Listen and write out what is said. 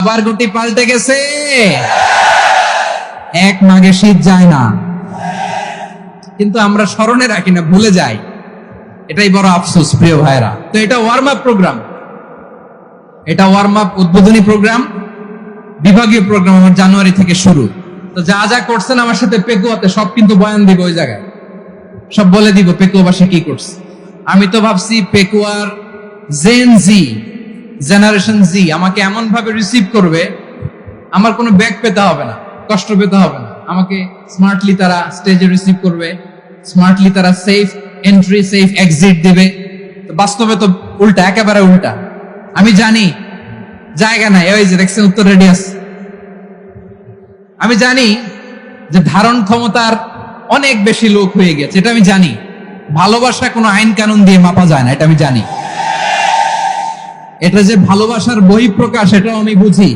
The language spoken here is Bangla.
আবার গুটি পাল্টে গেছে। এক মাঘে শীত যায় না, কিন্তু আমরা স্মরণে রাখি না, ভুলে যাই। এটাই বড় আফসোস প্রিয় ভাইরা। তো এটা ওয়ার্ম আপ প্রোগ্রাম, এটা ওয়ার্ম আপ উদ্বোধনী প্রোগ্রাম, বিভাগীয় প্রোগ্রাম আমার জানুয়ারি থেকে শুরু। তো যা যা করছেন আমার সাথে পেকুয়াতে সব কিন্তু বয়ান দিব, ওই জায়গায় সব বলে দিব পেকুয়াবাসী কি করছে। আমি তো ভাবছি পেকুয়ার জেন জি, জেনারেশন জি আমাকে এমন ভাবে রিসিভ করবে, আমার কোনো ব্যাক পেতে হবে না, কষ্ট পেতে হবে না। আমাকে স্মার্টলি তারা স্টেজে রিসিভ করবে, স্মার্টলি তারা সেফ এন্ট্রি সেফ এক্সিট দেবে। তো বাস্তবে তো উল্টা, একেবারে উল্টা। আমি জানি জায়গা নাই, ওই যে দেখছেন উত্তর রেডি আছে। আমি জানি যে ধারণ ক্ষমতার অনেক বেশি লোক হয়ে গেছে, এটা আমি জানি। ভালোবাসা কোনো আইন কানুন দিয়ে মাপা যায় না, এটা আমি জানি। এটা যে ভালোবাসার বহিঃপ্রকাশ, এটাও আমি বুঝি।